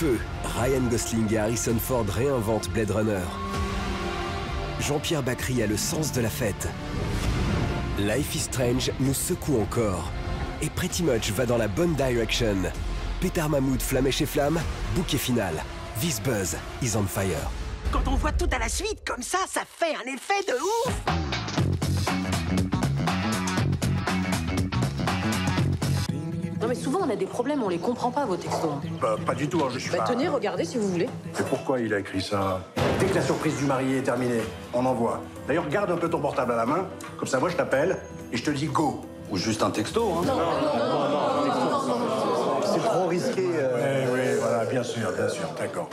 feu, Ryan Gosling et Harrison Ford réinventent Blade Runner. Jean-Pierre Bacri a le sens de la fête. Life is Strange nous secoue encore. Et Pretty Much va dans la bonne direction. Pétard Mahmoud, Flamme chez Flamme, bouquet final. This Buzz is on fire. Quand on voit tout à la suite comme ça fait un effet de ouf. Non mais souvent on a des problèmes, on les comprend pas vos textos. Bah, pas du tout, hein, je suis pas... Tenez, regardez si vous voulez. Mais pourquoi il a écrit ça? Dès que la surprise du marié est terminée, on envoie. D'ailleurs, garde un peu ton portable à la main, comme ça moi je t'appelle et je te dis go. Ou juste un texto, hein. Non. C'est trop risqué. Oui, voilà, bien sûr, d'accord.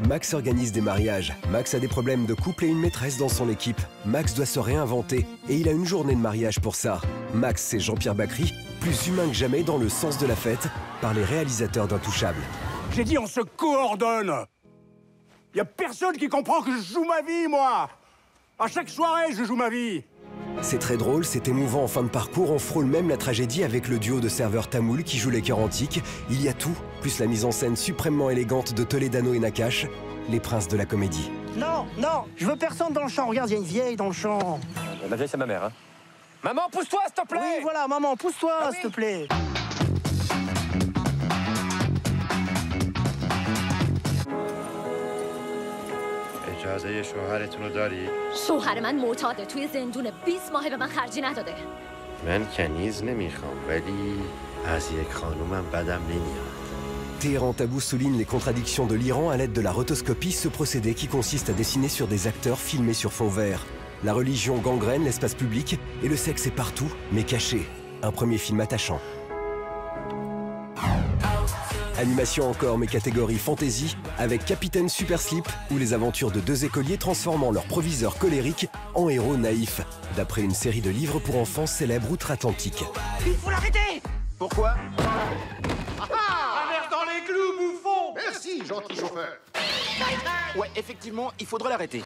Max organise des mariages. Max a des problèmes de couple et une maîtresse dans son équipe. Max doit se réinventer et il a une journée de mariage pour ça. Max, c'est Jean-Pierre Bacri, plus humain que jamais dans le sens de la fête, par les réalisateurs d'Intouchables. J'ai dit on se coordonne. Y a personne qui comprend que je joue ma vie, moi. À chaque soirée, je joue ma vie. C'est très drôle, c'est émouvant en fin de parcours, on frôle même la tragédie avec le duo de serveurs tamoul qui joue les chœurs antiques. Il y a tout, plus la mise en scène suprêmement élégante de Toledano et Nakache, les princes de la comédie. Non, je veux personne dans le champ. Regarde, il y a une vieille dans le champ. La vieille, c'est ma mère, hein. Maman, pousse-toi, s'il te plaît! Oui, voilà, maman, pousse-toi, s'il te plaît. اجازه شوهرتون رو داری؟ شوهر من معتاده توی زندونه 20 ماه به من خرجی نداده. من کنیز نمیخوام ولی از یک خانومم بدم نمیاد. Téhéran Tabou souligne les contradictions de l'Iran à l'aide de la rotoscopie, ce procédé qui consiste à dessiner sur des acteurs filmés sur fond vert. La religion gangrène l'espace public et le sexe est partout, mais caché. Un premier film attachant. Animation encore, mais catégorie fantasy, avec Capitaine Super Slip, ou les aventures de deux écoliers transformant leur proviseur colérique en héros naïfs, d'après une série de livres pour enfants célèbre outre-Atlantique. Il faut l'arrêter. Pourquoi? Traverse dans les clous, bouffon! Merci, gentil chauffeur. Ouais, effectivement, il faudrait l'arrêter.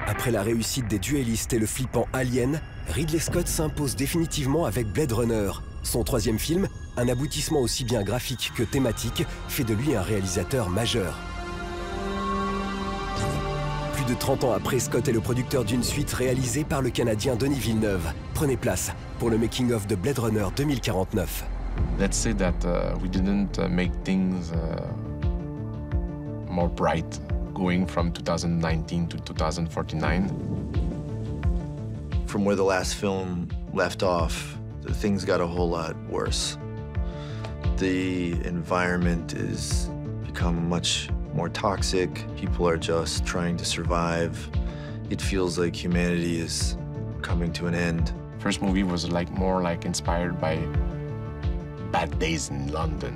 Après la réussite des duellistes et le flippant Alien, Ridley Scott s'impose définitivement avec Blade Runner. Son troisième film, un aboutissement aussi bien graphique que thématique, fait de lui un réalisateur majeur. Plus de 30 ans après, Scott est le producteur d'une suite réalisée par le Canadien Denis Villeneuve. Prenez place pour le making-of de Blade Runner 2049. Let's say that we didn't make things more bright, going from 2019 to 2049. From where the last film left off, things got a whole lot worse. The environment is become much more toxic. People are just trying to survive. It feels like humanity is coming to an end. First movie was more inspired by Bad Days in London,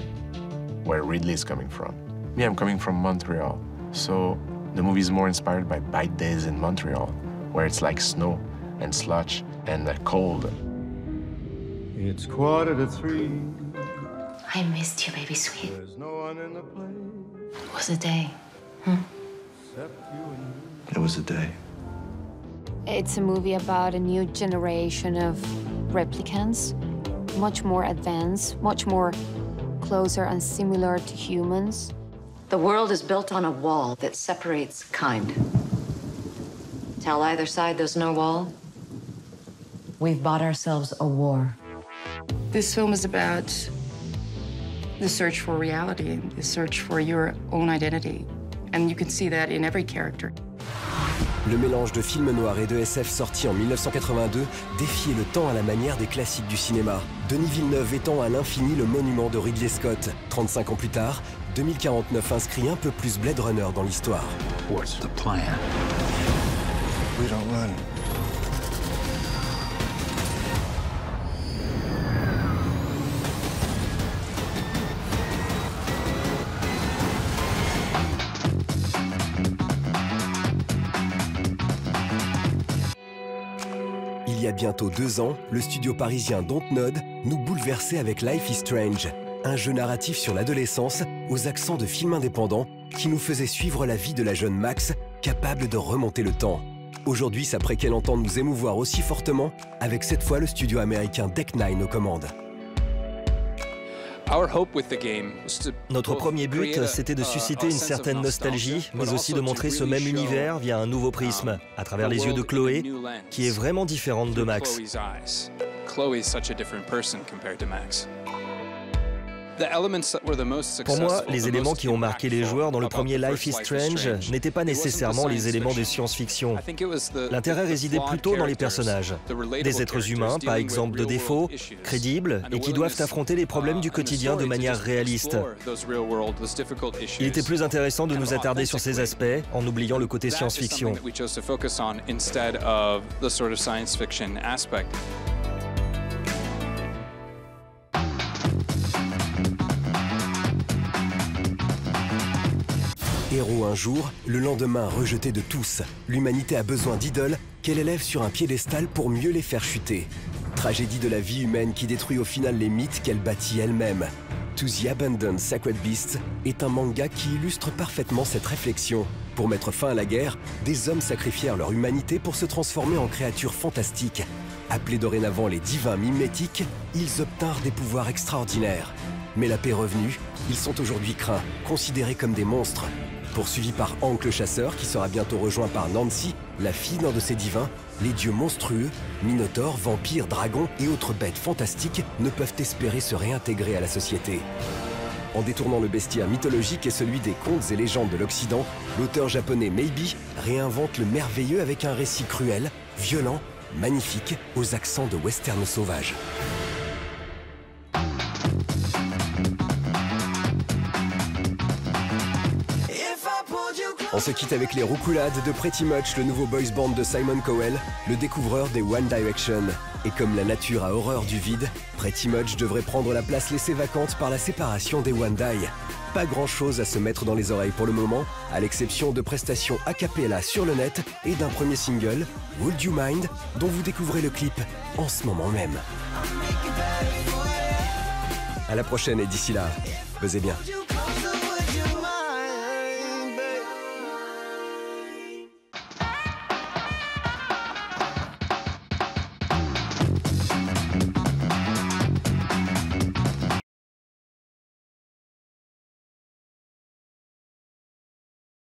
where Ridley is coming from. Me, I'm coming from Montreal, so the movie is more inspired by Bad Days in Montreal, where it's like snow and slush and cold. It's 2:45. I missed you, baby sweet. There's no one in the place It was a day. except you and me. It was a day. It's a movie about a new generation of replicants, much more advanced, much more closer and similar to humans. The world is built on a wall that separates kind. Tell either side there's no wall. We've bought ourselves a war. This film is about the search for reality, the search for your own identity. And you can see that in every character. Le mélange de film noir et de SF sorti en 1982 défiait le temps à la manière des classiques du cinéma. Denis Villeneuve étant à l'infini le monument de Ridley Scott. 35 ans plus tard, 2049 inscrit un peu plus Blade Runner dans l'histoire. What's the plan? We don't run. Il y a bientôt 2 ans, le studio parisien Dontnod nous bouleversait avec Life is Strange, un jeu narratif sur l'adolescence aux accents de film indépendant qui nous faisait suivre la vie de la jeune Max, capable de remonter le temps. Aujourd'hui, sa préquelle entend nous émouvoir aussi fortement, avec cette fois le studio américain Deck Nine aux commandes. Notre premier but, c'était de susciter une certaine nostalgie, mais aussi de montrer ce même univers via un nouveau prisme, à travers les yeux de Chloé, qui est vraiment différente de Max. Pour moi, les éléments qui ont marqué les joueurs dans le premier Life is Strange n'étaient pas nécessairement les éléments de science-fiction. L'intérêt résidait plutôt dans les personnages. Des êtres humains, par exemple de défauts, crédibles, et qui doivent affronter les problèmes du quotidien de manière réaliste. Il était plus intéressant de nous attarder sur ces aspects en oubliant le côté science-fiction. Héros un jour, le lendemain rejeté de tous, l'humanité a besoin d'idoles qu'elle élève sur un piédestal pour mieux les faire chuter. Tragédie de la vie humaine qui détruit au final les mythes qu'elle bâtit elle-même. To the Abandoned Sacred Beasts est un manga qui illustre parfaitement cette réflexion. Pour mettre fin à la guerre, des hommes sacrifièrent leur humanité pour se transformer en créatures fantastiques. Appelés dorénavant les divins mimétiques, ils obtinrent des pouvoirs extraordinaires. Mais la paix revenue, ils sont aujourd'hui craints, considérés comme des monstres. Poursuivis par Hank le chasseur, qui sera bientôt rejoint par Nancy, la fille d'un de ces divins, les dieux monstrueux, minotaures, vampires, dragons et autres bêtes fantastiques ne peuvent espérer se réintégrer à la société. En détournant le bestiaire mythologique et celui des contes et légendes de l'Occident, l'auteur japonais Maybe réinvente le merveilleux avec un récit cruel, violent, magnifique, aux accents de western sauvage. On se quitte avec les roucoulades de Pretty Much, le nouveau boys band de Simon Cowell, le découvreur des One Direction. Et comme la nature a horreur du vide, Pretty Much devrait prendre la place laissée vacante par la séparation des One Die. Pas grand chose à se mettre dans les oreilles pour le moment, à l'exception de prestations a cappella sur le net et d'un premier single, Would You Mind, dont vous découvrez le clip en ce moment même. À la prochaine et d'ici là, buzzez bien.